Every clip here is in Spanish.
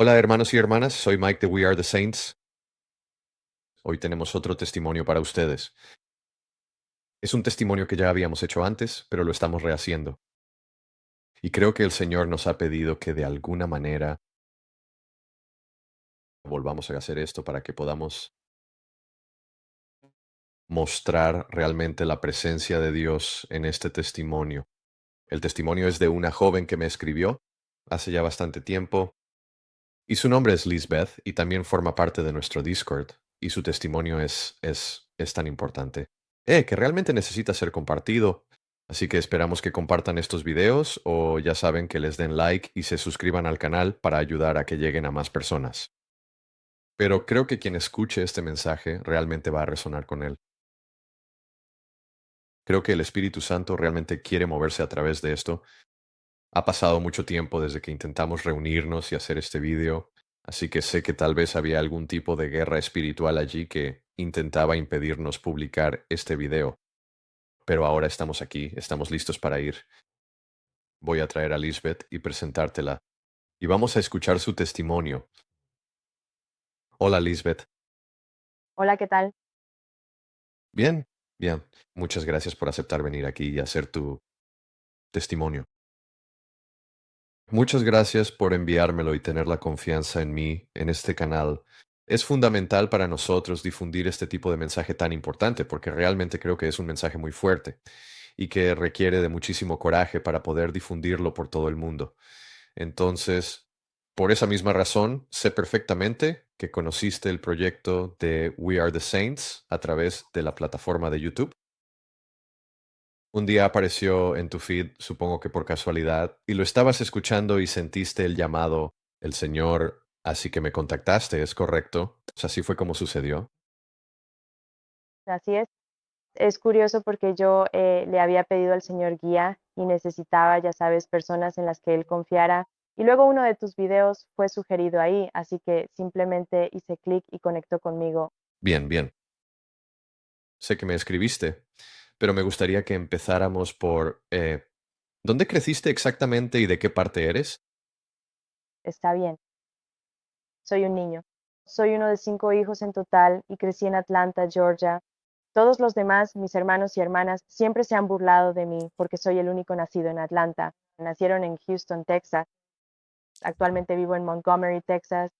Hola hermanos y hermanas, soy Mike de We Are the Saints. Hoy tenemos otro testimonio para ustedes. Es un testimonio que ya habíamos hecho antes, pero lo estamos rehaciendo. Y creo que el Señor nos ha pedido que de alguna manera volvamos a hacer esto para que podamos mostrar realmente la presencia de Dios en este testimonio. El testimonio es de una joven que me escribió hace ya bastante tiempo, y su nombre es Lisbeth y también forma parte de nuestro Discord, y su testimonio es tan importante. Que realmente necesita ser compartido. Así que esperamos que compartan estos videos o ya saben que les den like y se suscriban al canal para ayudar a que lleguen a más personas. Pero creo que quien escuche este mensaje realmente va a resonar con él. Creo que el Espíritu Santo realmente quiere moverse a través de esto. Ha pasado mucho tiempo desde que intentamos reunirnos y hacer este video, así que sé que tal vez había algún tipo de guerra espiritual allí que intentaba impedirnos publicar este video. Pero ahora estamos aquí, estamos listos para ir. Voy a traer a Lisbeth y presentártela. Y vamos a escuchar su testimonio. Hola, Lisbeth. Hola, ¿qué tal? Bien, bien. Muchas gracias por aceptar venir aquí y hacer tu testimonio. Muchas gracias por enviármelo y tener la confianza en mí, en este canal. Es fundamental para nosotros difundir este tipo de mensaje tan importante porque realmente creo que es un mensaje muy fuerte y que requiere de muchísimo coraje para poder difundirlo por todo el mundo. Entonces, por esa misma razón, sé perfectamente que conociste el proyecto de We Are the Saints a través de la plataforma de YouTube. Un día apareció en tu feed, supongo que por casualidad, y lo estabas escuchando y sentiste el llamado del Señor, así que me contactaste, ¿es correcto? O sea, así fue como sucedió. Así es. Es curioso porque yo le había pedido al Señor guía y necesitaba, ya sabes, personas en las que Él confiara. Y luego uno de tus videos fue sugerido ahí, así que simplemente hice clic y conectó conmigo. Bien, bien. Sé que me escribiste, pero me gustaría que empezáramos por ¿dónde creciste exactamente y de qué parte eres? Está bien, soy un niño. Soy uno de 5 hijos en total y crecí en Atlanta, Georgia. Todos los demás, mis hermanos y hermanas, siempre se han burlado de mí porque soy el único nacido en Atlanta. Nacieron en Houston, Texas. Actualmente vivo en Montgomery, Texas.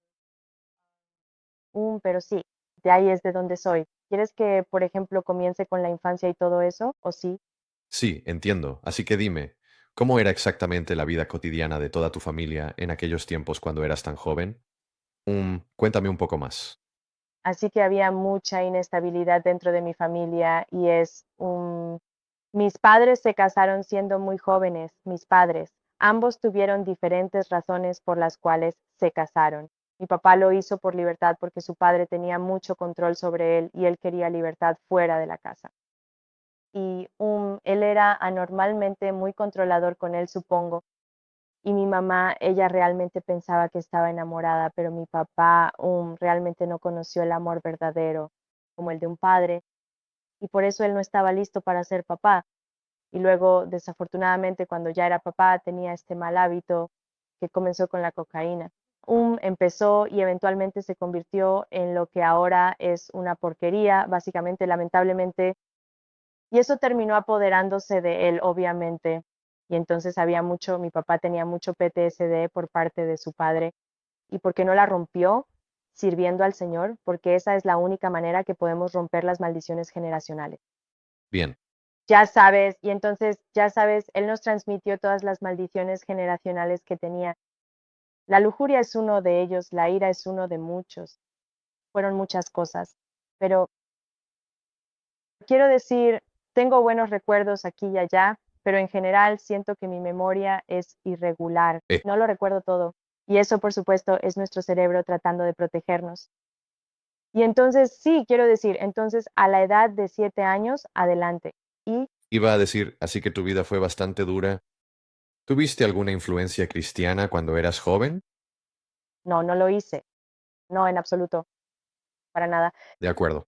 Pero sí, de ahí es de donde soy. ¿Quieres que, por ejemplo, comience con la infancia y todo eso? ¿O sí? Sí, entiendo. Así que dime, ¿cómo era exactamente la vida cotidiana de toda tu familia en aquellos tiempos cuando eras tan joven? Cuéntame un poco más. Así que había mucha inestabilidad dentro de mi familia y mis padres se casaron siendo muy jóvenes, mis padres. Ambos tuvieron diferentes razones por las cuales se casaron. Mi papá lo hizo por libertad porque su padre tenía mucho control sobre él y él quería libertad fuera de la casa. Y él era anormalmente muy controlador con él, supongo. Y mi mamá, ella realmente pensaba que estaba enamorada, pero mi papá realmente no conoció el amor verdadero como el de un padre y por eso él no estaba listo para ser papá. Y luego, desafortunadamente, cuando ya era papá, tenía este mal hábito que comenzó con la cocaína. Empezó y eventualmente se convirtió en lo que ahora es una porquería, básicamente, lamentablemente, y eso terminó apoderándose de él, obviamente. Y entonces mi papá tenía mucho PTSD por parte de su padre. ¿Y por qué no la rompió? Sirviendo al Señor, porque esa es la única manera que podemos romper las maldiciones generacionales. Bien, Ya sabes, y entonces, ya sabes, Él nos transmitió todas las maldiciones generacionales que tenía. La lujuria es uno de ellos, la ira es uno de muchos. Fueron muchas cosas. Pero quiero decir, tengo buenos recuerdos aquí y allá, pero en general siento que mi memoria es irregular. No lo recuerdo todo. Y eso, por supuesto, es nuestro cerebro tratando de protegernos. Y entonces, sí, quiero decir, entonces a la edad de 7 años, adelante. Y iba a decir, así que tu vida fue bastante dura. ¿Tuviste alguna influencia cristiana cuando eras joven? no, no lo hice. No, en absoluto, para nada. De acuerdo.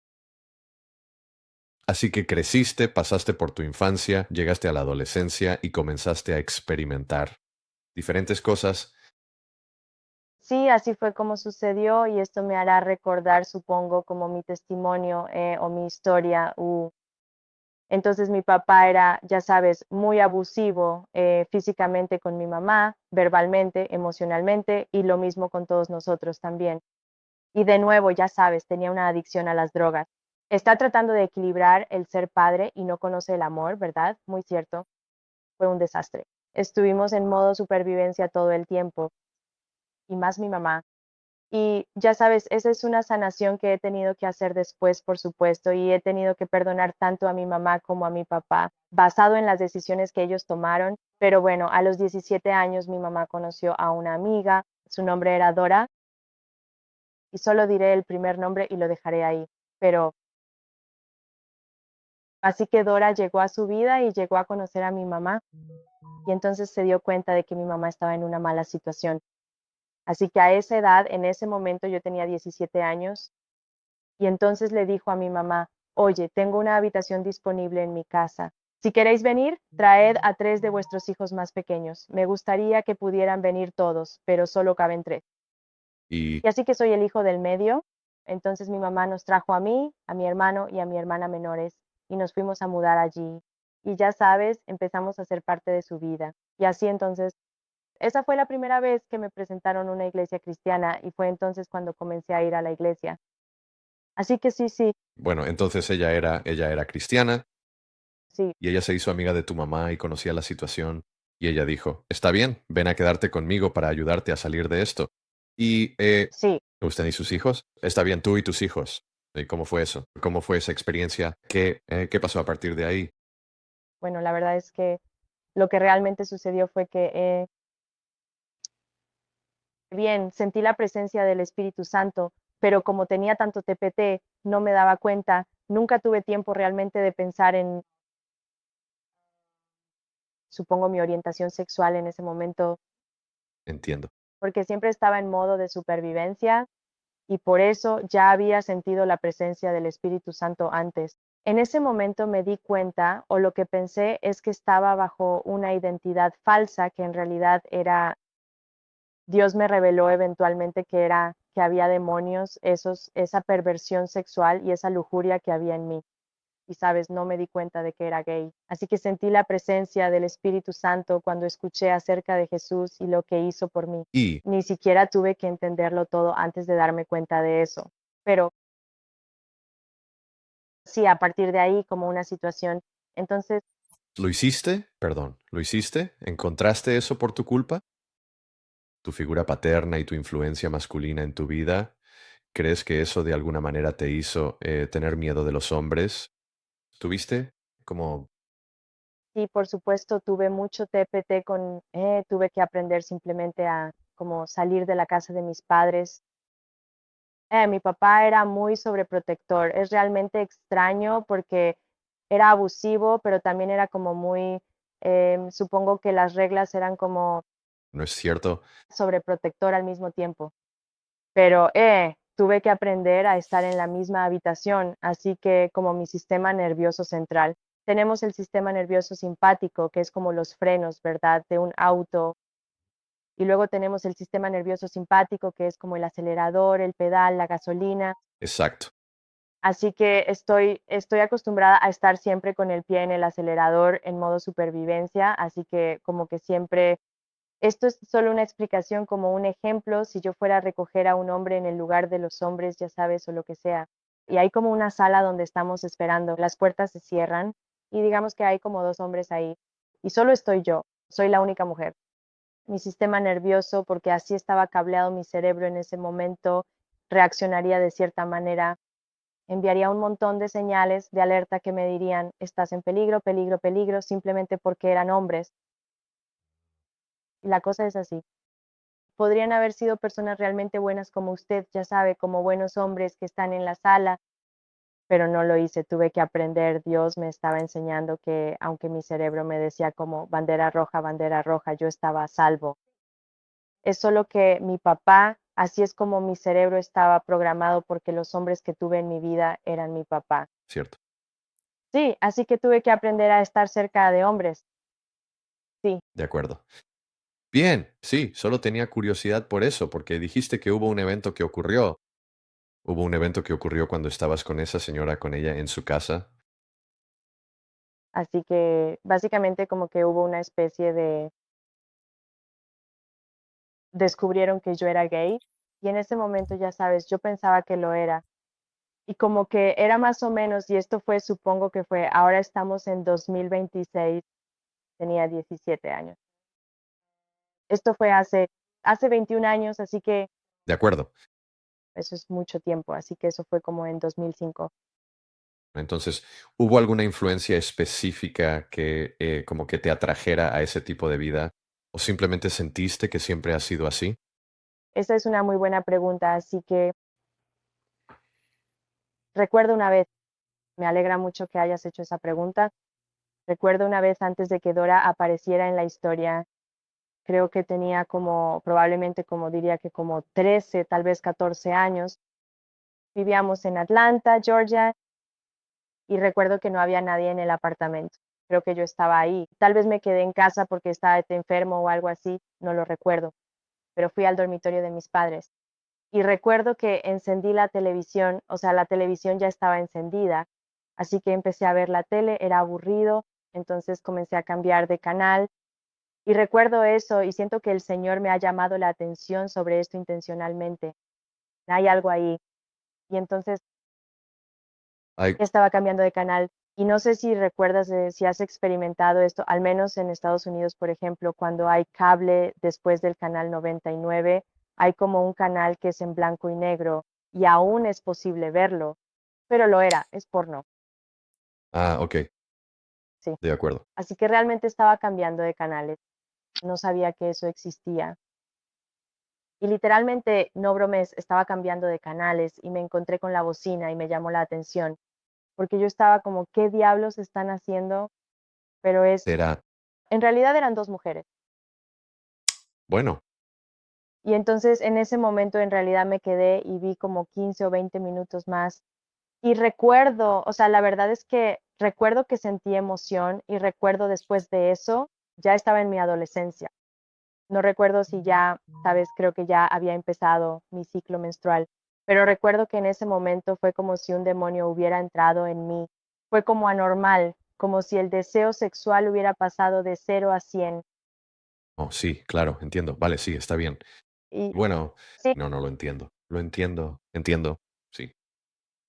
Así que creciste, pasaste por tu infancia, llegaste a la adolescencia y comenzaste a experimentar diferentes cosas. Sí, así fue como sucedió y esto me hará recordar, supongo, como mi testimonio o mi historia. Entonces mi papá era, ya sabes, muy abusivo físicamente con mi mamá, verbalmente, emocionalmente y lo mismo con todos nosotros también. Y de nuevo, ya sabes, tenía una adicción a las drogas. Está tratando de equilibrar el ser padre y no conoce el amor, ¿verdad? Muy cierto. Fue un desastre. Estuvimos en modo supervivencia todo el tiempo y más mi mamá. Y ya sabes, esa es una sanación que he tenido que hacer después, por supuesto, y he tenido que perdonar tanto a mi mamá como a mi papá, basado en las decisiones que ellos tomaron. Pero bueno, a los 17 años mi mamá conoció a una amiga, su nombre era Dora, y solo diré el primer nombre y lo dejaré ahí. Pero así que Dora llegó a su vida y llegó a conocer a mi mamá, y entonces se dio cuenta de que mi mamá estaba en una mala situación. Así que a esa edad, en ese momento yo tenía 17 años, y entonces le dijo a mi mamá, oye, tengo una habitación disponible en mi casa. Si queréis venir, traed a 3 de vuestros hijos más pequeños. Me gustaría que pudieran venir todos, pero solo caben 3. Y, Y así que soy el hijo del medio. Entonces mi mamá nos trajo a mí, a mi hermano y a mi hermana menores y nos fuimos a mudar allí. Y ya sabes, empezamos a ser parte de su vida. Y así entonces, esa fue la primera vez que me presentaron una iglesia cristiana y fue entonces cuando comencé a ir a la iglesia. Así que sí, sí, bueno, entonces ella era cristiana sí, y ella se hizo amiga de tu mamá y conocía la situación y ella dijo, está bien, ven a quedarte conmigo para ayudarte a salir de esto. Y sí. usted y sus hijos, está bien, tú y tus hijos. ¿Y cómo fue eso? ¿Cómo fue esa experiencia? ¿Qué pasó a partir de ahí? Bueno, la verdad es que lo que realmente sucedió fue que, bien, sentí la presencia del Espíritu Santo, pero como tenía tanto TPT, no me daba cuenta, nunca tuve tiempo realmente de pensar en, supongo, mi orientación sexual en ese momento, Entiendo. porque siempre estaba en modo de supervivencia y por eso ya había sentido la presencia del Espíritu Santo antes. En ese momento me di cuenta, o lo que pensé es que estaba bajo una identidad falsa que en realidad era Dios me reveló eventualmente que había demonios, esa perversión sexual y esa lujuria que había en mí. Y sabes, no me di cuenta de que era gay. Así que sentí la presencia del Espíritu Santo cuando escuché acerca de Jesús y lo que hizo por mí. ¿Y Ni siquiera tuve que entenderlo todo antes de darme cuenta de eso. Pero sí, a partir de ahí, como una situación. Entonces, lo hiciste? Perdón, ¿lo hiciste? ¿Encontraste eso por tu culpa? ¿Tu figura paterna y tu influencia masculina en tu vida? ¿Crees que eso de alguna manera te hizo tener miedo de los hombres? ¿Tuviste como sí, por supuesto, tuve mucho TPT tuve que aprender simplemente a como salir de la casa de mis padres. Mi papá era muy sobreprotector. Es realmente extraño porque era abusivo, pero también era como muy, supongo que las reglas eran como no es cierto? sobreprotector al mismo tiempo? Pero tuve que aprender a estar en la misma habitación, así que como mi sistema nervioso central. Tenemos el sistema nervioso simpático, que es como los frenos, ¿verdad? De un auto. Y luego tenemos el sistema nervioso simpático, que es como el acelerador, el pedal, la gasolina. Exacto. Así que estoy acostumbrada a estar siempre con el pie en el acelerador en modo supervivencia, así que como que siempre esto es solo una explicación como un ejemplo, si yo fuera a recoger a un hombre en el lugar de los hombres, ya sabes, o lo que sea, y hay como una sala donde estamos esperando, las puertas se cierran y digamos que hay como 2 hombres ahí y solo estoy yo, soy la única mujer. Mi sistema nervioso, porque así estaba cableado mi cerebro en ese momento, reaccionaría de cierta manera, enviaría un montón de señales de alerta que me dirían, estás en peligro, peligro, peligro, simplemente porque eran hombres. Y la cosa es así. Podrían haber sido personas realmente buenas como usted, ya sabe, como buenos hombres que están en la sala, pero no lo hice, tuve que aprender. Dios me estaba enseñando que aunque mi cerebro me decía como bandera roja, yo estaba a salvo. Es solo que mi papá, así es como mi cerebro estaba programado porque los hombres que tuve en mi vida eran mi papá. Cierto. Sí, así que tuve que aprender a estar cerca de hombres. Sí, De acuerdo. Bien, sí, solo tenía curiosidad por eso, porque dijiste que hubo un evento que ocurrió. ¿Hubo un evento que ocurrió cuando estabas con esa señora, con ella en su casa? Así que básicamente como que hubo una especie de descubrieron que yo era gay y en ese momento, ya sabes, yo pensaba que lo era. Y como que era más o menos, y esto fue, supongo que fue, ahora estamos en 2026, tenía 17 años. Esto fue hace 21 años, así que De acuerdo. eso es mucho tiempo, así que eso fue como en 2005. Entonces, ¿hubo alguna influencia específica que como que te atrajera a ese tipo de vida? ¿O simplemente sentiste que siempre ha sido así? Esa es una muy buena pregunta, así que recuerdo una vez, me alegra mucho que hayas hecho esa pregunta. Recuerdo una vez antes de que Dora apareciera en la historia, creo que tenía como, probablemente como diría que como 13, tal vez 14 años. Vivíamos en Atlanta, Georgia, y recuerdo que no había nadie en el apartamento. Creo que yo estaba ahí. Tal vez me quedé en casa porque estaba enfermo o algo así, no lo recuerdo, pero fui al dormitorio de mis padres. Y recuerdo que encendí la televisión, o sea, la televisión ya estaba encendida, así que empecé a ver la tele, era aburrido, entonces comencé a cambiar de canal. Y recuerdo eso y siento que el Señor me ha llamado la atención sobre esto intencionalmente. Hay algo ahí. Y entonces Hay, estaba cambiando de canal. Y no sé si recuerdas si has experimentado esto, al menos en Estados Unidos, por ejemplo, cuando hay cable después del canal 99, hay como un canal que es en blanco y negro y aún es posible verlo, pero lo era, es porno, ok, sí. de acuerdo. Así que realmente estaba cambiando de canales, no sabía que eso existía. Y literalmente, no bromes, estaba cambiando de canales y me encontré con la bocina y me llamó la atención, porque yo estaba como, ¿qué diablos están haciendo? Pero Será, en realidad eran 2 mujeres. bueno, Y entonces, en ese momento, en realidad me quedé y vi como 15 o 20 minutos más. Y recuerdo, o sea, la verdad es que recuerdo que sentí emoción y recuerdo después de eso, ya estaba en mi adolescencia. No recuerdo si ya, sabes, creo que ya había empezado mi ciclo menstrual, pero recuerdo que en ese momento fue como si un demonio hubiera entrado en mí. Fue como anormal, como si el deseo sexual hubiera pasado de 0 a 100. oh, sí, claro, entiendo. Vale, sí, está bien. Y Bueno, sí, no, no lo entiendo. Lo entiendo, entiendo, sí.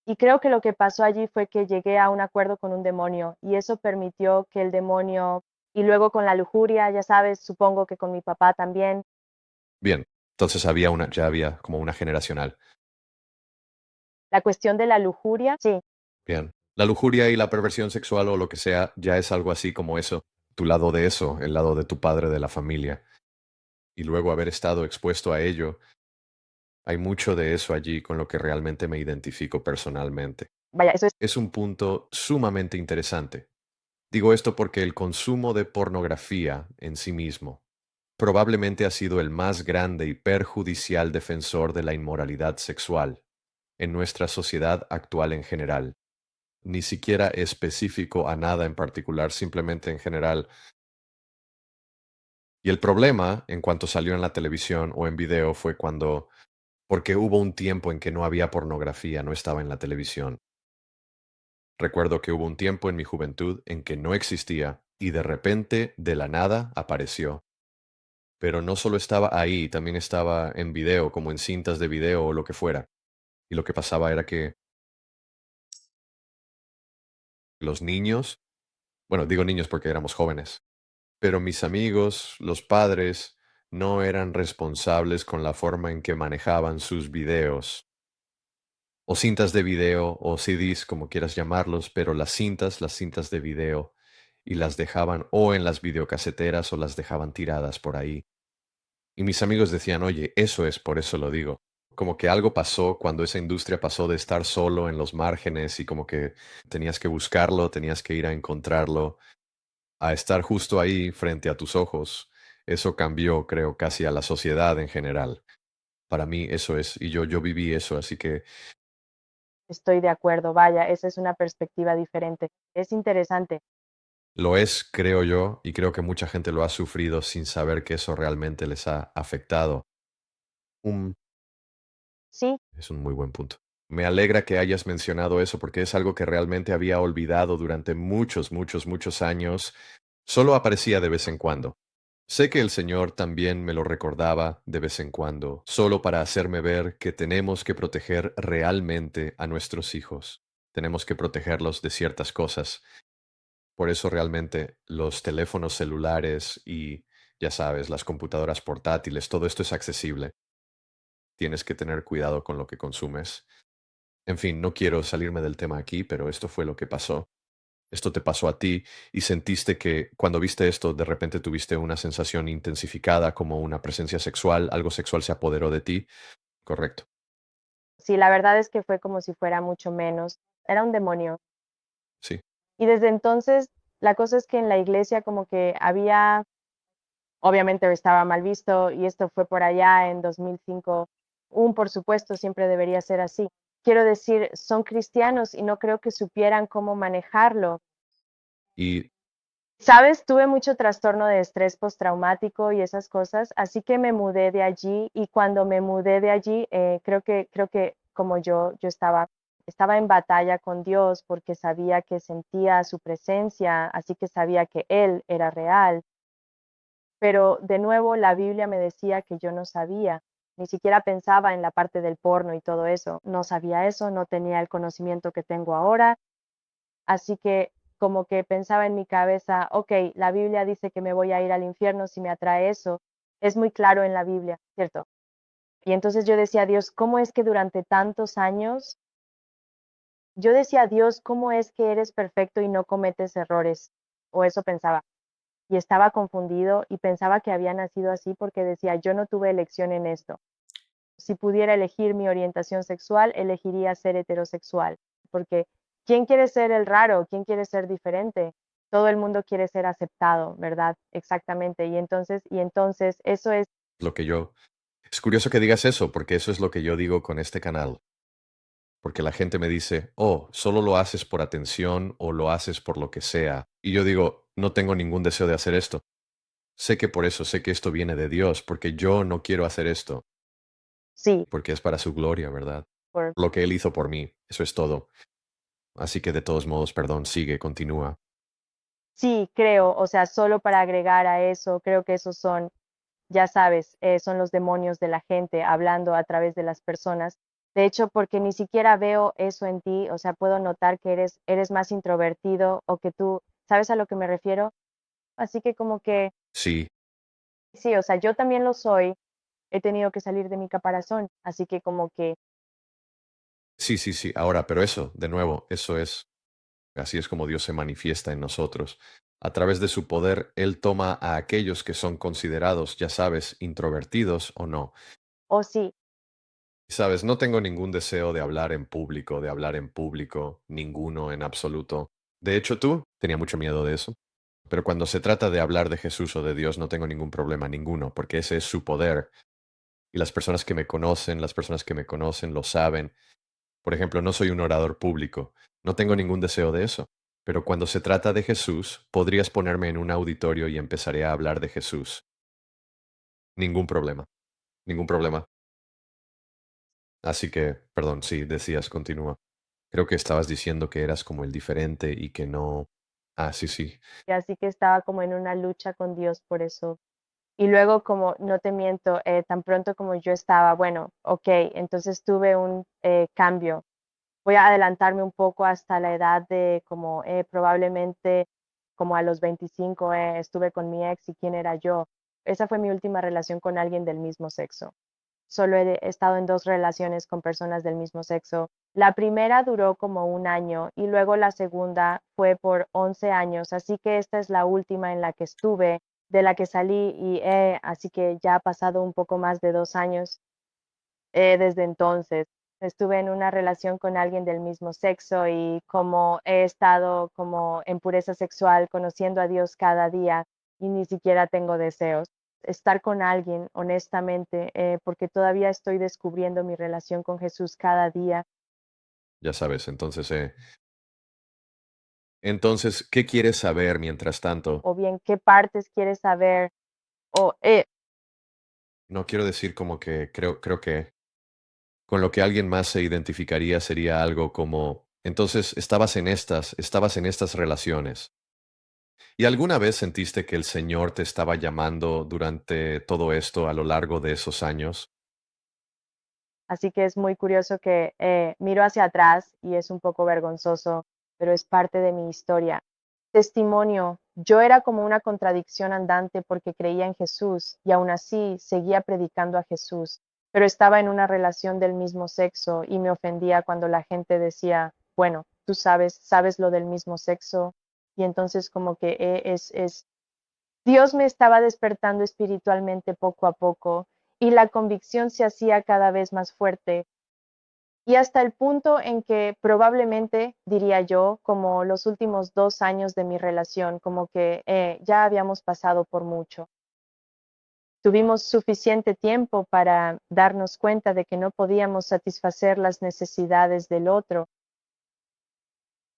y creo que lo que pasó allí fue que llegué a un acuerdo con un demonio y eso permitió que el demonio, y luego con la lujuria, ya sabes, supongo que con mi papá también, Bien, entonces ya había como una generacional. la cuestión de la lujuria, sí, Bien. La lujuria y la perversión sexual o lo que sea ya es algo así como eso. Tu lado de eso, el lado de tu padre de la familia. Y luego haber estado expuesto a ello, hay mucho de eso allí con lo que realmente me identifico personalmente. vaya, eso es, Es un punto sumamente interesante. Digo esto porque el consumo de pornografía en sí mismo probablemente ha sido el más grande y perjudicial defensor de la inmoralidad sexual en nuestra sociedad actual en general. Ni siquiera específico a nada en particular, simplemente en general. Y el problema, en cuanto salió en la televisión o en video, fue porque hubo un tiempo en que no había pornografía, no estaba en la televisión. Recuerdo que hubo un tiempo en mi juventud en que no existía y de repente, de la nada, apareció. Pero no solo estaba ahí, también estaba en video, como en cintas de video o lo que fuera. Y lo que pasaba era que los niños, bueno, digo niños porque éramos jóvenes, pero mis amigos, los padres, no eran responsables con la forma en que manejaban sus videos, o cintas de video, o CDs, como quieras llamarlos, pero las cintas de video, y las dejaban o en las videocaseteras o las dejaban tiradas por ahí. Y mis amigos decían, oye, eso es, por eso lo digo. Como que algo pasó cuando esa industria pasó de estar solo en los márgenes y como que tenías que buscarlo, tenías que ir a encontrarlo, a estar justo ahí frente a tus ojos. Eso cambió, creo, casi a la sociedad en general. Para mí eso es, y yo viví eso, así que estoy de acuerdo, vaya, esa es una perspectiva diferente. Es interesante. Lo es, creo yo, y creo que mucha gente lo ha sufrido sin saber que eso realmente les ha afectado. Un Sí, Es un muy buen punto. Me alegra que hayas mencionado eso porque es algo que realmente había olvidado durante muchos, muchos, muchos años. Solo aparecía de vez en cuando. Sé que el Señor también me lo recordaba de vez en cuando, solo para hacerme ver que tenemos que proteger realmente a nuestros hijos. Tenemos que protegerlos de ciertas cosas. Por eso realmente los teléfonos celulares y, ya sabes, las computadoras portátiles, todo esto es accesible. Tienes que tener cuidado con lo que consumes. En fin, no quiero salirme del tema aquí, pero esto fue lo que pasó. Esto te pasó a ti y sentiste que cuando viste esto, de repente tuviste una sensación intensificada como una presencia sexual, algo sexual se apoderó de ti. Correcto. sí, la verdad es que fue como si fuera mucho menos. Era un demonio. Sí. Y desde entonces, la cosa es que en la iglesia como que había, obviamente estaba mal visto y esto fue por allá en 2005. Por supuesto, siempre debería ser así. Quiero decir, son cristianos y no creo que supieran cómo manejarlo. Y ¿Sabes? Tuve mucho trastorno de estrés postraumático y esas cosas, así que me mudé de allí y cuando me mudé de allí, creo que como yo estaba en batalla con Dios porque sabía que sentía su presencia, así que sabía que Él era real, pero de nuevo la Biblia me decía que yo no sabía, ni siquiera pensaba en la parte del porno y todo eso, no sabía eso, no tenía el conocimiento que tengo ahora. Así que como que pensaba en mi cabeza, okey, la Biblia dice que me voy a ir al infierno si me atrae eso, es muy claro en la Biblia, ¿cierto? Y entonces yo decía: "Dios, ¿cómo es que durante tantos años?". Yo decía: "Dios, ¿cómo es que eres perfecto y no cometes errores?". O eso pensaba. Y estaba confundido y pensaba que había nacido así porque decía: "Yo no tuve elección en esto. Si pudiera elegir mi orientación sexual, elegiría ser heterosexual, porque ¿quién quiere ser el raro? ¿Quién quiere ser diferente? Todo el mundo quiere ser aceptado, ¿verdad? Exactamente. Y entonces eso es, lo que yo... Es curioso que digas eso, porque eso es lo que yo digo con este canal. Porque la gente me dice, oh, solo lo haces por atención o lo haces por lo que sea. Y yo digo, no tengo ningún deseo de hacer esto. Sé que por eso sé que esto viene de Dios, porque yo no quiero hacer esto, sí, porque es para su gloria, ¿verdad? por, Lo que Él hizo por mí, eso es todo. Así que de todos modos, perdón, sigue, continúa. sí, creo, o sea, solo para agregar a eso, creo que esos son, ya sabes, son los demonios de la gente hablando a través de las personas. De hecho, porque ni siquiera veo eso en ti, o sea, puedo notar que eres más introvertido o que tú, ¿sabes a lo que me refiero? Así que como que Sí, sí, o sea, yo también lo soy, he tenido que salir de mi caparazón, así que como que sí, sí, sí. Ahora, pero eso, de nuevo, eso es, así es como Dios se manifiesta en nosotros. A través de su poder, Él toma a aquellos que son considerados, ya sabes, introvertidos o no. oh, sí, Y sabes, no tengo ningún deseo de hablar en público, ninguno en absoluto. De hecho, tú tenía mucho miedo de eso. Pero cuando se trata de hablar de Jesús o de Dios, no tengo ningún problema, ninguno, porque ese es su poder. Y las personas que me conocen lo saben. Por ejemplo, no soy un orador público, no tengo ningún deseo de eso. Pero cuando se trata de Jesús, podrías ponerme en un auditorio y empezaré a hablar de Jesús. Ningún problema, ningún problema. Así que, perdón, sí, decías, continúa. Creo que estabas diciendo que eras como el diferente y que no... Ah, sí, sí, y así que estaba como en una lucha con Dios por eso. Y luego, como no te miento, tan pronto como yo estaba, bueno, okey, entonces tuve un, cambio. Voy a adelantarme un poco hasta la edad de como, probablemente como a los 25, estuve con mi ex, ¿y quién era yo? Esa fue mi última relación con alguien del mismo sexo. Solo he estado en 2 relaciones con personas del mismo sexo. La primera duró como un año y luego la segunda fue por 11 años, así que esta es la última en la que estuve, de la que salí y, así que ya ha pasado un poco más de 2 años, desde entonces. Estuve en una relación con alguien del mismo sexo y como he estado como en pureza sexual, conociendo a Dios cada día y ni siquiera tengo deseos. Estar con alguien, honestamente, porque todavía estoy descubriendo mi relación con Jesús cada día. ya sabes, entonces Entonces, ¿qué quieres saber mientras tanto? O bien, ¿qué partes quieres saber? O, No quiero decir como que creo que con lo que alguien más se identificaría sería algo como, entonces estabas en estas relaciones. ¿Y alguna vez sentiste que el Señor te estaba llamando durante todo esto a lo largo de esos años? así que es muy curioso que miro hacia atrás y es un poco vergonzoso, pero es parte de mi historia. Testimonio, yo era como una contradicción andante porque creía en Jesús y aún así seguía predicando a Jesús, pero estaba en una relación del mismo sexo y me ofendía cuando la gente decía, bueno, tú sabes lo del mismo sexo, y entonces como que Dios me estaba despertando espiritualmente poco a poco y la convicción se hacía cada vez más fuerte y hasta el punto en que probablemente, diría yo, como los últimos 2 años de mi relación, como que ya habíamos pasado por mucho. Tuvimos suficiente tiempo para darnos cuenta de que no podíamos satisfacer las necesidades del otro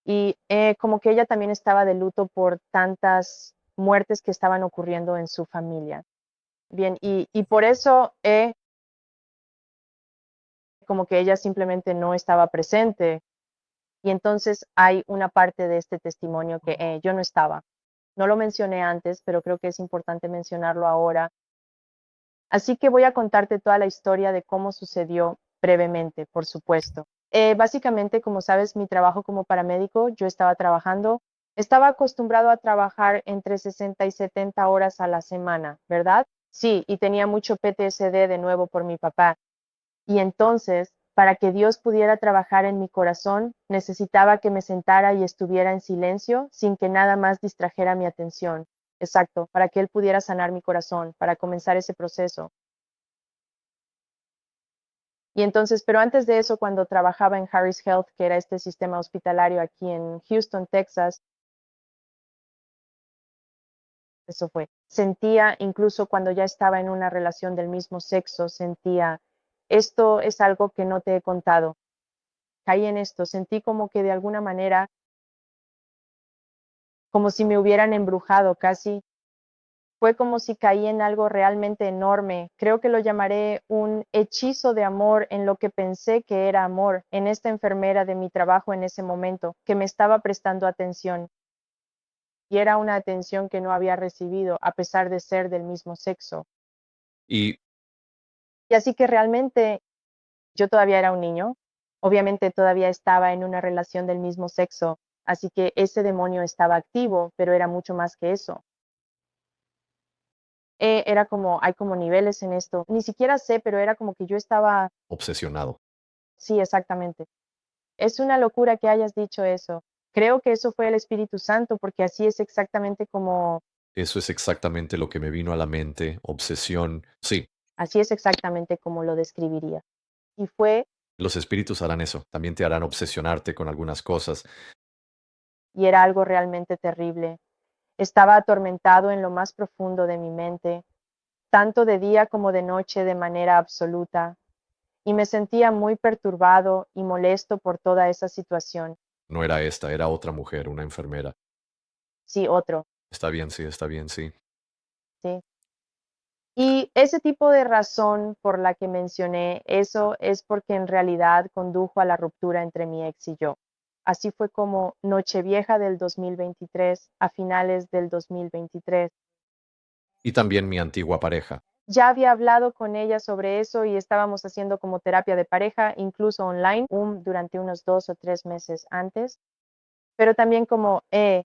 y como que ella también estaba de luto por tantas muertes que estaban ocurriendo en su familia. Bien, y por eso como que ella simplemente no estaba presente. Y entonces hay una parte de este testimonio que yo no estaba. No lo mencioné antes, pero creo que es importante mencionarlo ahora. Así que voy a contarte toda la historia de cómo sucedió brevemente, por supuesto. Básicamente, como sabes, mi trabajo como paramédico, yo estaba trabajando, estaba acostumbrado a trabajar entre 60 y 70 horas a la semana, ¿verdad? Sí, y tenía mucho PTSD de nuevo por mi papá. Y entonces, para que Dios pudiera trabajar en mi corazón, necesitaba que me sentara y estuviera en silencio sin que nada más distrajera mi atención. Exacto, para que Él pudiera sanar mi corazón, para comenzar ese proceso. Y entonces, pero antes de eso, cuando trabajaba en Harris Health, que era este sistema hospitalario aquí en Houston, Texas, eso fue. Sentía, incluso cuando ya estaba en una relación del mismo sexo, sentía, esto es algo que no te he contado. Caí en esto, sentí como que de alguna manera como si me hubieran embrujado casi. Fue como si caí en algo realmente enorme. Creo que lo llamaré un hechizo de amor en lo que pensé que era amor, en esta enfermera de mi trabajo en ese momento, que me estaba prestando atención. Y era una atención que no había recibido, a pesar de ser del mismo sexo. Y Y así que realmente yo todavía era un niño. Obviamente todavía estaba en una relación del mismo sexo. Así que ese demonio estaba activo, pero era mucho más que eso. Era como, hay como niveles en esto. Ni siquiera sé, pero era como que yo estaba, obsesionado. sí, exactamente. Es una locura que hayas dicho eso. Creo que eso fue el Espíritu Santo, porque así es exactamente como, Eso es exactamente lo que me vino a la mente, obsesión. Sí, así es exactamente como lo describiría. Y fue, los espíritus harán eso, también te harán obsesionarte con algunas cosas. y era algo realmente terrible. Estaba atormentado en lo más profundo de mi mente, tanto de día como de noche de manera absoluta, y me sentía muy perturbado y molesto por toda esa situación. No era esta, era otra mujer, una enfermera. Sí, otro, Está bien, sí. sí. Y ese tipo de razón por la que mencioné eso es porque en realidad condujo a la ruptura entre mi ex y yo. Así fue como Nochevieja del 2023 a finales del 2023. Y también mi antigua pareja. Ya había hablado con ella sobre eso y estábamos haciendo como terapia de pareja, incluso online, durante unos 2 o 3 meses antes. Pero también como, es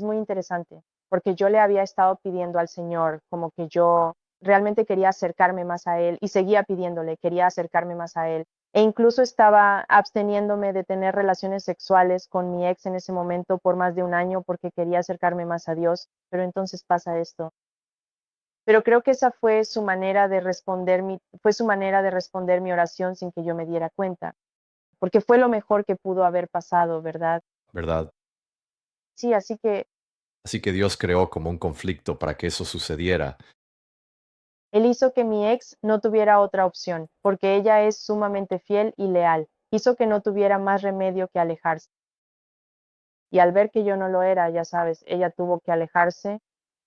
muy interesante, porque yo le había estado pidiendo al Señor como que yo realmente quería acercarme más a Él y seguía pidiéndole, quería acercarme más a Él. E incluso estaba absteniéndome de tener relaciones sexuales con mi ex en ese momento por más de un año porque quería acercarme más a Dios, pero entonces pasa esto. Pero creo que esa fue su manera de fue su manera de responder mi oración sin que yo me diera cuenta, porque fue lo mejor que pudo haber pasado, ¿verdad? ¿Verdad? Sí, así que Así que Dios creó como un conflicto para que eso sucediera. Él hizo que mi ex no tuviera otra opción, porque ella es sumamente fiel y leal. Hizo que no tuviera más remedio que alejarse. Y al ver que yo no lo era, ya sabes, ella tuvo que alejarse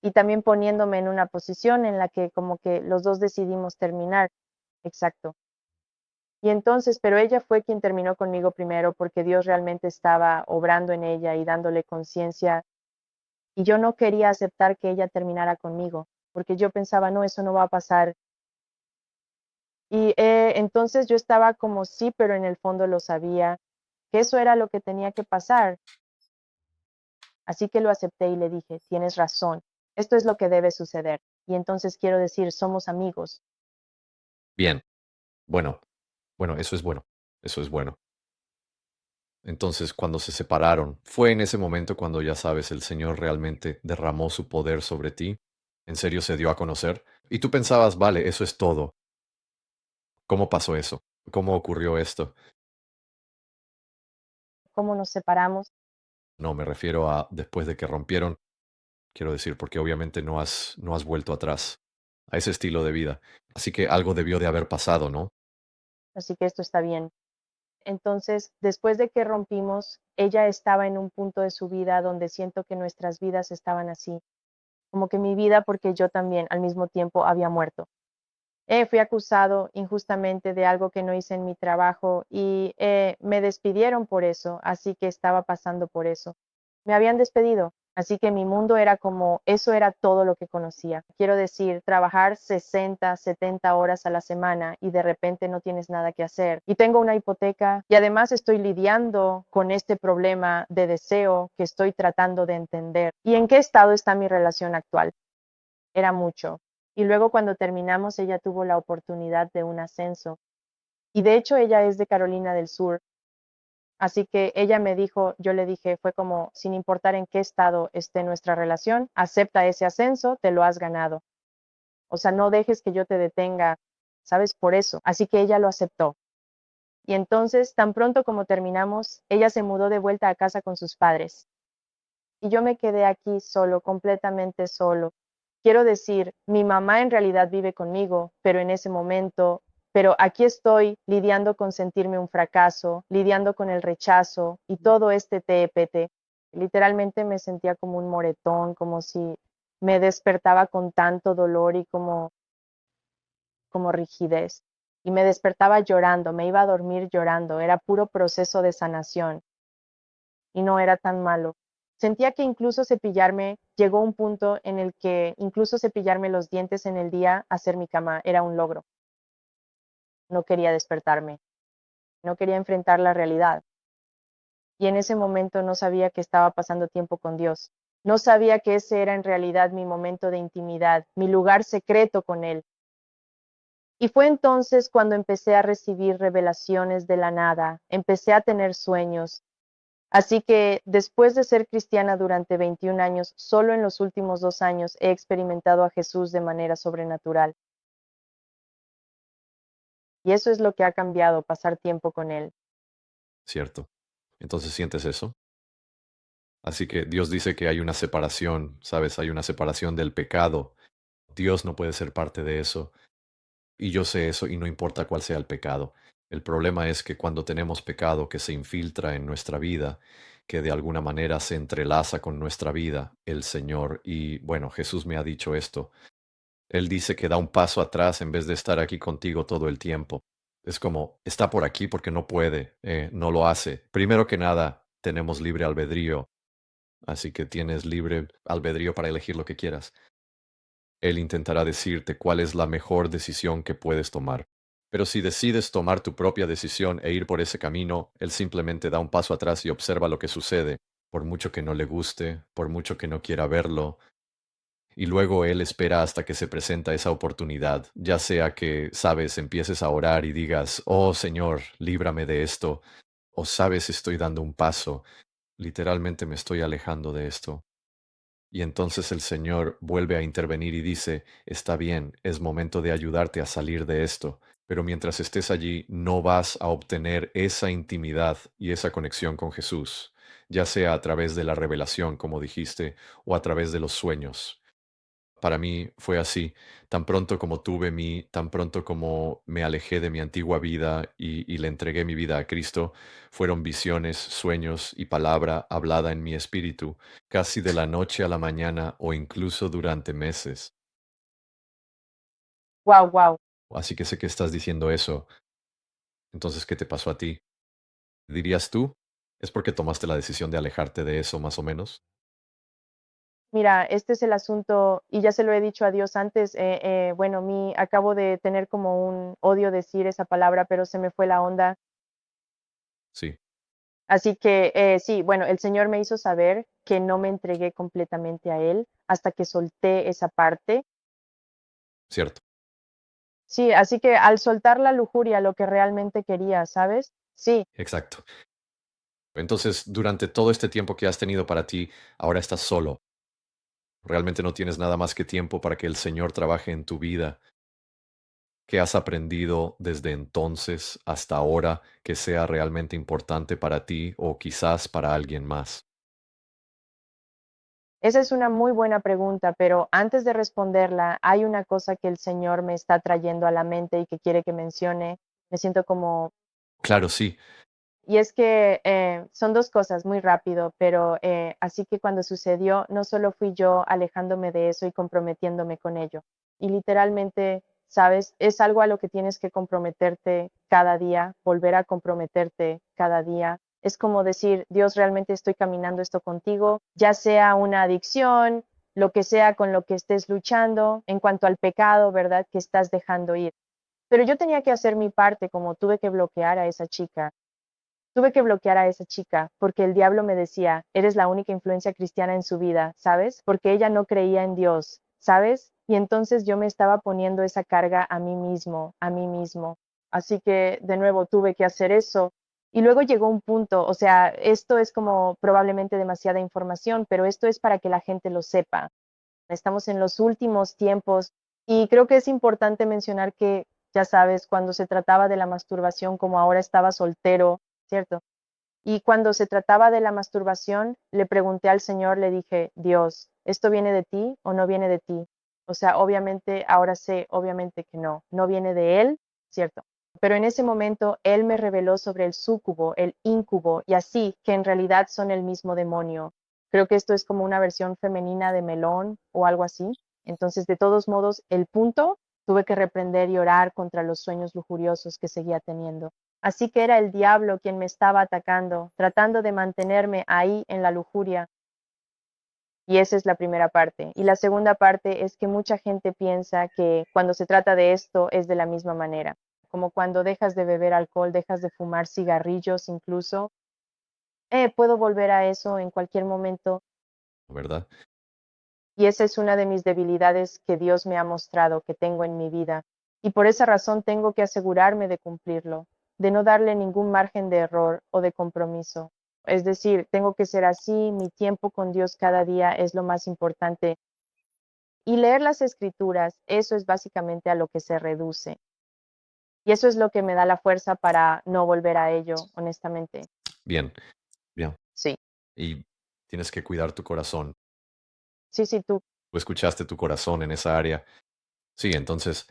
y también poniéndome en una posición en la que como que los dos decidimos terminar. Exacto. Y entonces, pero ella fue quien terminó conmigo primero porque Dios realmente estaba obrando en ella y dándole conciencia. Y yo no quería aceptar que ella terminara conmigo, porque yo pensaba, no, eso no va a pasar. Y entonces yo estaba como sí, pero en el fondo lo sabía, que eso era lo que tenía que pasar. Así que lo acepté y le dije, tienes razón, esto es lo que debe suceder. Y entonces quiero decir, somos amigos. Bien, bueno, bueno, eso es bueno, eso es bueno. Entonces, cuando se separaron, ¿fue en ese momento cuando, ya sabes, el Señor realmente derramó su poder sobre ti? ¿En serio se dio a conocer? Y tú pensabas, vale, eso es todo. ¿Cómo pasó eso? ¿Cómo ocurrió esto? ¿Cómo nos separamos? No, me refiero a después de que rompieron, quiero decir, porque obviamente no has vuelto atrás a ese estilo de vida. Así que algo debió de haber pasado, ¿no? Así que esto está bien. Entonces, después de que rompimos, ella estaba en un punto de su vida donde siento que nuestras vidas estaban así, como que mi vida porque yo también al mismo tiempo había muerto. Fui acusado injustamente de algo que no hice en mi trabajo y me despidieron por eso, así que estaba pasando por eso. Me habían despedido, así que mi mundo era como, eso era todo lo que conocía. Quiero decir, trabajar 60, 70 horas a la semana y de repente no tienes nada que hacer. Y tengo una hipoteca y además estoy lidiando con este problema de deseo que estoy tratando de entender. ¿Y en qué estado está mi relación actual? Era mucho. Y luego cuando terminamos, ella tuvo la oportunidad de un ascenso. Y de hecho ella es de Carolina del Sur. Así que ella me dijo, yo le dije, fue como, sin importar en qué estado esté nuestra relación, acepta ese ascenso, te lo has ganado. O sea, no dejes que yo te detenga, ¿sabes? Por eso. Así que ella lo aceptó. Y entonces, tan pronto como terminamos, ella se mudó de vuelta a casa con sus padres. Y yo me quedé aquí solo, completamente solo. Quiero decir, mi mamá en realidad vive conmigo, pero en ese momento, pero aquí estoy lidiando con sentirme un fracaso, lidiando con el rechazo y todo este TPT. Literalmente me sentía como un moretón, como si me despertaba con tanto dolor y como rigidez. Y me despertaba llorando, me iba a dormir llorando, era puro proceso de sanación y no era tan malo. Sentía que incluso cepillarme, llegó un punto en el que incluso cepillarme los dientes en el día, hacer mi cama, era un logro. No quería despertarme, no quería enfrentar la realidad. Y en ese momento no sabía que estaba pasando tiempo con Dios. No sabía que ese era en realidad mi momento de intimidad, mi lugar secreto con Él. Y fue entonces cuando empecé a recibir revelaciones de la nada, empecé a tener sueños. Así que después de ser cristiana durante 21 años, solo en los últimos 2 años he experimentado a Jesús de manera sobrenatural. Y eso es lo que ha cambiado, pasar tiempo con Él. ¿Cierto? Entonces sientes eso. Así que Dios dice que hay una separación, ¿sabes? Hay una separación del pecado. Dios no puede ser parte de eso. Y yo sé eso y no importa cuál sea el pecado. El problema es que cuando tenemos pecado que se infiltra en nuestra vida, que de alguna manera se entrelaza con nuestra vida, el Señor, y bueno, Jesús me ha dicho esto, Él dice que da un paso atrás en vez de estar aquí contigo todo el tiempo. Es como, está por aquí porque no puede, no lo hace. Primero que nada, tenemos libre albedrío, así que tienes libre albedrío para elegir lo que quieras. Él intentará decirte cuál es la mejor decisión que puedes tomar. Pero si decides tomar tu propia decisión e ir por ese camino, Él simplemente da un paso atrás y observa lo que sucede, por mucho que no le guste, por mucho que no quiera verlo, y luego Él espera hasta que se presenta esa oportunidad, ya sea que, sabes, empieces a orar y digas, oh Señor, líbrame de esto, o sabes, estoy dando un paso, literalmente me estoy alejando de esto. Y entonces el Señor vuelve a intervenir y dice, está bien, es momento de ayudarte a salir de esto, pero mientras estés allí no vas a obtener esa intimidad y esa conexión con Jesús, ya sea a través de la revelación, como dijiste, o a través de los sueños. para mí fue así. Tan pronto como me alejé de mi antigua vida y le entregué mi vida a Cristo, fueron visiones, sueños y palabra hablada en mi espíritu, casi de la noche a la mañana o incluso durante meses. Wow, wow. Así que sé que estás diciendo eso. Entonces, ¿qué te pasó a ti? ¿Dirías tú? ¿Es porque tomaste la decisión de alejarte de eso más o menos? Mira, este es el asunto, y ya se lo he dicho a Dios antes, bueno, acabo de tener como un odio decir esa palabra, pero se me fue la onda. Sí, Así que sí, bueno, el Señor me hizo saber que no me entregué completamente a Él hasta que solté esa parte. cierto, Sí, así que al soltar la lujuria, lo que realmente quería, ¿sabes? Sí, exacto. Entonces, durante todo este tiempo que has tenido para ti, ahora estás solo. Realmente no tienes nada más que tiempo para que el Señor trabaje en tu vida. ¿Qué has aprendido desde entonces hasta ahora que sea realmente importante para ti o quizás para alguien más? esa es una muy buena pregunta, pero antes de responderla, hay una cosa que el Señor me está trayendo a la mente y que quiere que mencione. Me siento como Claro, sí, Y es que son dos cosas muy rápido, pero así que cuando sucedió, no solo fui yo alejándome de eso y comprometiéndome con ello. Y literalmente, sabes, es algo a lo que tienes que comprometerte cada día, volver a comprometerte cada día. Es como decir, Dios, realmente estoy caminando esto contigo, ya sea una adicción, lo que sea con lo que estés luchando, en cuanto al pecado, ¿verdad? Que estás dejando ir. Pero yo tenía que hacer mi parte, como tuve que bloquear a esa chica. Tuve que bloquear a esa chica porque el diablo me decía, eres la única influencia cristiana en su vida, ¿sabes? Porque ella no creía en Dios, ¿sabes? Y entonces yo me estaba poniendo esa carga a mí mismo, a mí mismo. Así que de nuevo tuve que hacer eso. Y luego llegó un punto, o sea, esto es como probablemente demasiada información, pero esto es para que la gente lo sepa. Estamos en los últimos tiempos y creo que es importante mencionar que, ya sabes, cuando se trataba de la masturbación, como ahora estaba soltero, ¿cierto? Y cuando se trataba de la masturbación, le pregunté al Señor, le dije, Dios, ¿esto viene de ti o no viene de ti? O sea, obviamente, ahora sé, obviamente que no, no viene de Él, ¿cierto? Pero en ese momento Él me reveló sobre el súcubo, el íncubo, y así, que en realidad son el mismo demonio. Creo que esto es como una versión femenina de melón o algo así. Entonces, de todos modos, el punto, tuve que reprender y orar contra los sueños lujuriosos que seguía teniendo. Así que era el diablo quien me estaba atacando, tratando de mantenerme ahí en la lujuria. Y esa es la primera parte. Y la segunda parte es que mucha gente piensa que cuando se trata de esto es de la misma manera. Como cuando dejas de beber alcohol, dejas de fumar cigarrillos incluso. Puedo volver a eso en cualquier momento. ¿verdad? Y esa es una de mis debilidades que Dios me ha mostrado que tengo en mi vida. Y por esa razón tengo que asegurarme de cumplirlo, de no darle ningún margen de error o de compromiso. Es decir, tengo que ser así, mi tiempo con Dios cada día es lo más importante. Y leer las escrituras, eso es básicamente a lo que se reduce. Y eso es lo que me da la fuerza para no volver a ello, honestamente. Bien, bien. Sí, Y tienes que cuidar tu corazón. sí, sí, tú. Tú escuchaste tu corazón en esa área. Sí, entonces,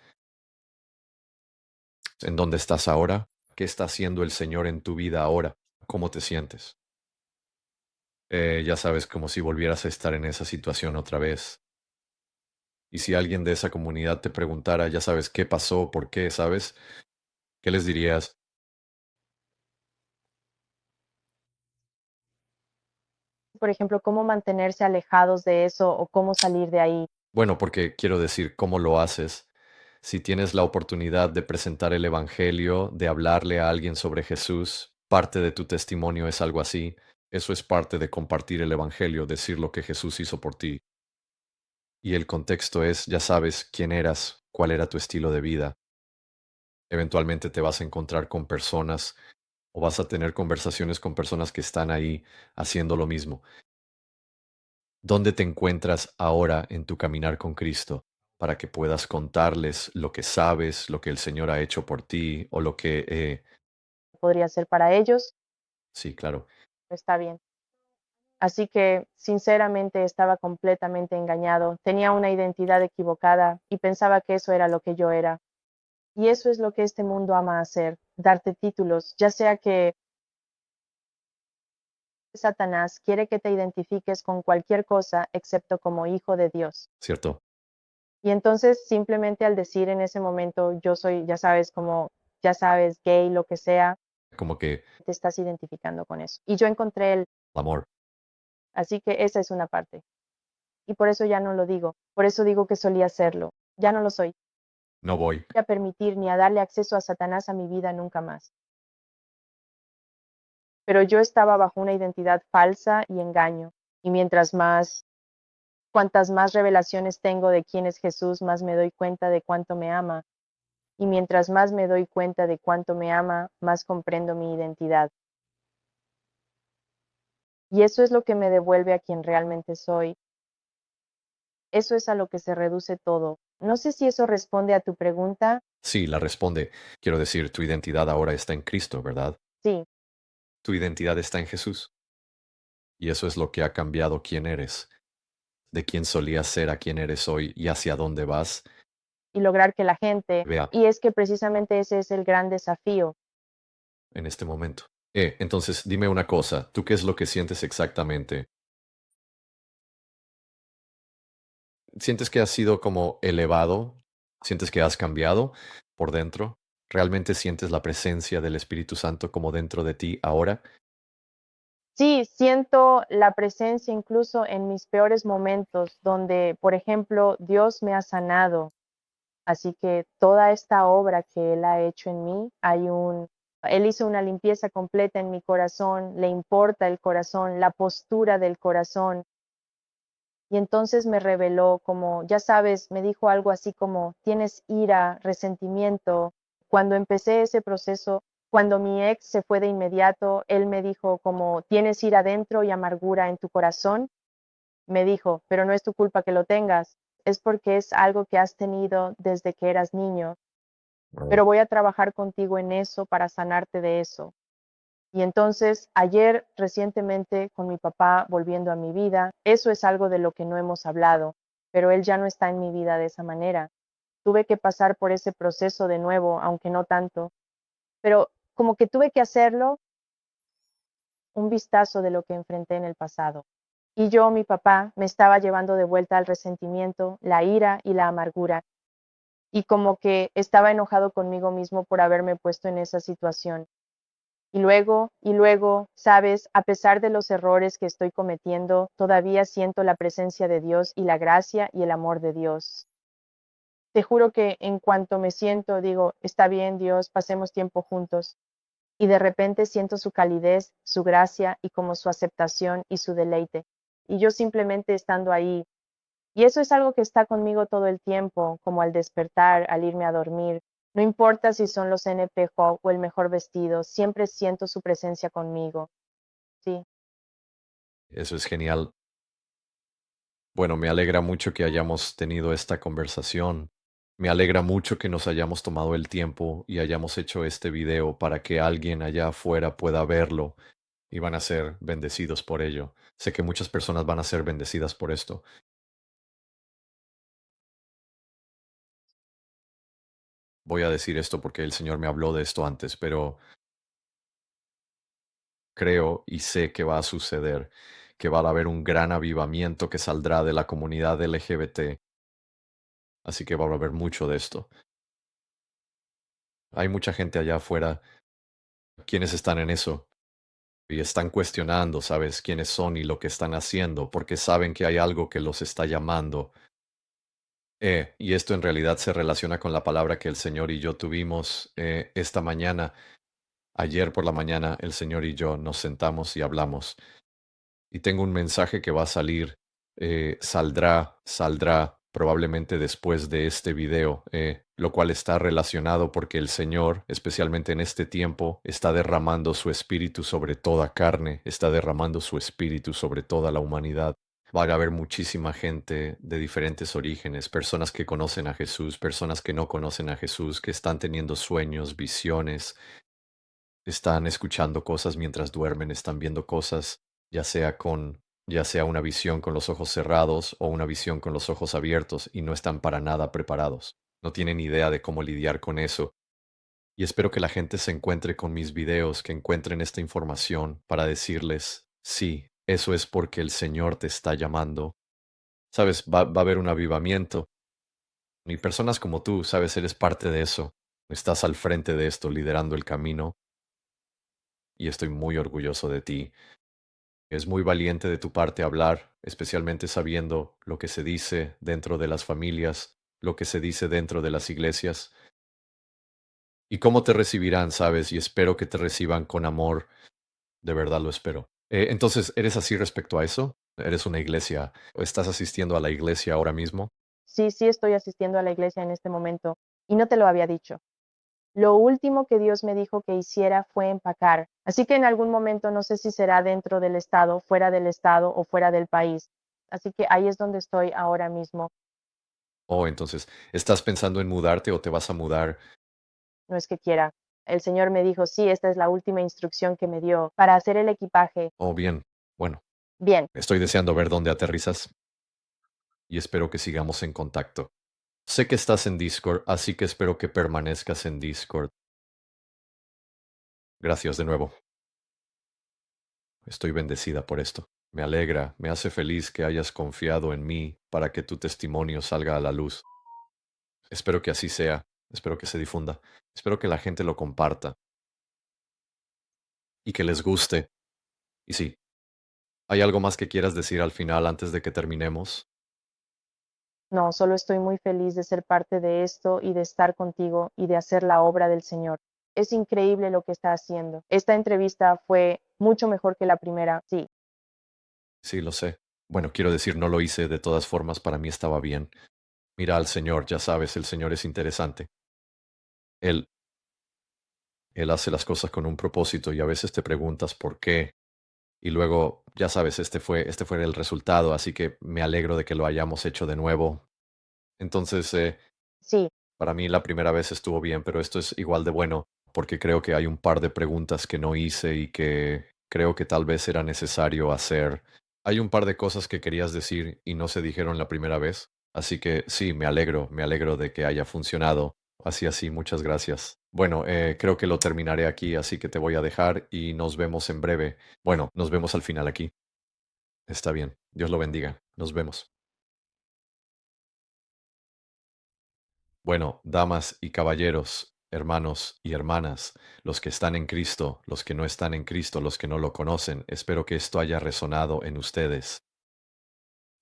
¿en dónde estás ahora? ¿Qué está haciendo el Señor en tu vida ahora? ¿Cómo te sientes? Ya sabes, como si volvieras a estar en esa situación otra vez. Y si alguien de esa comunidad te preguntara, ya sabes, qué pasó, por qué, ¿sabes? ¿Qué les dirías? Por ejemplo, cómo mantenerse alejados de eso o cómo salir de ahí. Bueno, porque quiero decir, ¿cómo lo haces? Si tienes la oportunidad de presentar el Evangelio, de hablarle a alguien sobre Jesús, parte de tu testimonio es algo así. Eso es parte de compartir el Evangelio, decir lo que Jesús hizo por ti. Y el contexto es, ya sabes quién eras, cuál era tu estilo de vida. Eventualmente te vas a encontrar con personas o vas a tener conversaciones con personas que están ahí haciendo lo mismo. ¿Dónde te encuentras ahora en tu caminar con Cristo? Para que puedas contarles lo que sabes, lo que el Señor ha hecho por ti o lo que... Podría ser para ellos, sí, claro. está bien. Así que, sinceramente, estaba completamente engañado, tenía una identidad equivocada y pensaba que eso era lo que yo era. Y eso es lo que este mundo ama hacer, darte títulos, ya sea que Satanás quiere que te identifiques con cualquier cosa excepto como hijo de Dios. ¿cierto? Y entonces simplemente al decir en ese momento, yo soy, ya sabes, como, ya sabes, gay, lo que sea, Como que te estás identificando con eso. Y yo encontré el, amor, así que esa es una parte. Y por eso ya no lo digo. Por eso digo que solía hacerlo. Ya no lo soy. no voy. A permitir ni a darle acceso a Satanás a mi vida nunca más. Pero yo estaba bajo una identidad falsa y engaño. Y mientras más, cuantas más revelaciones tengo de quién es Jesús, más me doy cuenta de cuánto me ama. Y mientras más me doy cuenta de cuánto me ama, más comprendo mi identidad. Y eso es lo que me devuelve a quien realmente soy. Eso es a lo que se reduce todo. No sé si eso responde a tu pregunta. Sí, la responde. Quiero decir, tu identidad ahora está en Cristo, ¿verdad? Sí, Tu identidad está en Jesús. Y eso es lo que ha cambiado quién eres, de quién solías ser a quién eres hoy y hacia dónde vas. y lograr que la gente, Vea, y es que precisamente ese es el gran desafío. en este momento. Entonces, dime una cosa, ¿tú qué es lo que sientes exactamente? ¿Sientes que has sido como elevado? ¿Sientes que has cambiado por dentro? ¿Realmente sientes la presencia del Espíritu Santo como dentro de ti ahora? Sí, siento la presencia incluso en mis peores momentos, donde, por ejemplo, Dios me ha sanado. Así que toda esta obra que Él ha hecho en mí, Él hizo una limpieza completa en mi corazón, le importa el corazón, la postura del corazón. Y entonces me reveló como, ya sabes, me dijo algo así como, tienes ira, resentimiento. Cuando empecé ese proceso, cuando mi ex se fue de inmediato, él me dijo como, tienes ira dentro y amargura en tu corazón. Me dijo, pero no es tu culpa que lo tengas, es porque es algo que has tenido desde que eras niño, Oh. pero voy a trabajar contigo en eso para sanarte de eso. Y entonces, ayer recientemente con mi papá volviendo a mi vida, eso es algo de lo que no hemos hablado, pero él ya no está en mi vida de esa manera. Tuve que pasar por ese proceso de nuevo, aunque no tanto, pero como que tuve que hacerlo, un vistazo de lo que enfrenté en el pasado. Y yo, mi papá, me estaba llevando de vuelta al resentimiento, la ira y la amargura, y como que estaba enojado conmigo mismo por haberme puesto en esa situación. Y luego, sabes, a pesar de los errores que estoy cometiendo, todavía siento la presencia de Dios y la gracia y el amor de Dios. Te juro que en cuanto me siento, digo, está bien, Dios, pasemos tiempo juntos. Y de repente siento su calidez, su gracia y como su aceptación y su deleite. Y yo simplemente estando ahí. Y eso es algo que está conmigo todo el tiempo, como al despertar, al irme a dormir. No importa si son los NPJ o el mejor vestido, siempre siento su presencia conmigo. Sí, Eso es genial. Bueno, me alegra mucho que hayamos tenido esta conversación. Me alegra mucho que nos hayamos tomado el tiempo y hayamos hecho este video para que alguien allá afuera pueda verlo y van a ser bendecidos por ello. Sé que muchas personas van a ser bendecidas por esto. Voy a decir esto porque el Señor me habló de esto antes, pero creo y sé que va a suceder, que va a haber un gran avivamiento que saldrá de la comunidad LGBT, así que va a haber mucho de esto. Hay mucha gente allá afuera quienes están en eso y están cuestionando, ¿sabes?, quiénes son y lo que están haciendo, porque saben que hay algo que los está llamando. Y esto en realidad se relaciona con la palabra que el Señor y yo tuvimos esta mañana. Ayer por la mañana el Señor y yo nos sentamos y hablamos. Y tengo un mensaje que va a salir, saldrá probablemente después de este video, lo cual está relacionado porque el Señor, especialmente en este tiempo, está derramando su espíritu sobre toda carne, está derramando su espíritu sobre toda la humanidad. Va a haber muchísima gente de diferentes orígenes, personas que conocen a Jesús, personas que no conocen a Jesús, que están teniendo sueños, visiones, están escuchando cosas mientras duermen, están viendo cosas, ya sea con ya sea una visión con los ojos cerrados o una visión con los ojos abiertos, y no están para nada preparados. No tienen idea de cómo lidiar con eso. Y espero que la gente se encuentre con mis videos, que encuentren esta información para decirles, sí, eso es porque el Señor te está llamando. Sabes, va a haber un avivamiento. Y personas como tú, sabes, eres parte de eso. Estás al frente de esto, liderando el camino, y estoy muy orgulloso de ti. Es muy valiente de tu parte hablar, especialmente sabiendo lo que se dice dentro de las familias, lo que se dice dentro de las iglesias, y cómo te recibirán, sabes, y espero que te reciban con amor, de verdad lo espero. Entonces, ¿eres así respecto a eso? ¿Eres una iglesia o estás asistiendo a la iglesia ahora mismo? Sí, sí estoy asistiendo a la iglesia en este momento y no te lo había dicho. Lo último que Dios me dijo que hiciera fue empacar. Así que en algún momento no sé si será dentro del estado, fuera del estado o fuera del país. Así que ahí es donde estoy ahora mismo. Oh, entonces, ¿estás pensando en mudarte o te vas a mudar? No es que quiera. El Señor me dijo, sí, esta es la última instrucción que me dio para hacer el equipaje. Oh, bien. Bueno, Bien, estoy deseando ver dónde aterrizas y espero que sigamos en contacto. Sé que estás en Discord, así que espero que permanezcas en Discord. Gracias de nuevo. Estoy bendecida por esto. Me alegra, me hace feliz que hayas confiado en mí para que tu testimonio salga a la luz. Espero que así sea, espero que se difunda, espero que la gente lo comparta y que les guste. Y sí, ¿hay algo más que quieras decir al final antes de que terminemos? no, solo estoy muy feliz de ser parte de esto y de estar contigo y de hacer la obra del Señor. Es increíble lo que está haciendo. Esta entrevista fue mucho mejor que la primera. Sí, Sí, lo sé. Bueno, quiero decir, no lo hice de todas formas, para mí estaba bien. Mira al Señor, ya sabes, el Señor es interesante. Él, él hace las cosas con un propósito y a veces te preguntas por qué. Y luego, ya sabes, este fue el resultado, así que me alegro de que lo hayamos hecho de nuevo. Entonces, sí, para mí la primera vez estuvo bien, pero esto es igual de bueno, porque creo que hay un par de preguntas que no hice y que creo que tal vez era necesario hacer. Hay un par de cosas que querías decir y no se dijeron la primera vez, así que sí, me alegro de que haya funcionado. Así, muchas gracias. Bueno, creo que lo terminaré aquí, así que te voy a dejar y nos vemos en breve. Bueno, nos vemos al final aquí. Está bien. Dios lo bendiga. Nos vemos. Bueno, damas y caballeros, hermanos y hermanas, los que están en Cristo, los que no están en Cristo, los que no lo conocen, espero que esto haya resonado en ustedes.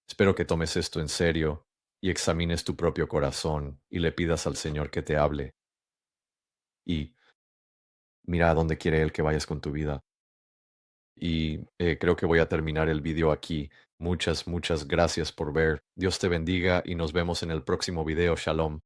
Espero que tomes esto en serio y examines tu propio corazón y le pidas al Señor que te hable y mira a dónde quiere Él que vayas con tu vida. Y creo que voy a terminar el video aquí. Muchas gracias por ver. Dios te bendiga y nos vemos en el próximo video. Shalom.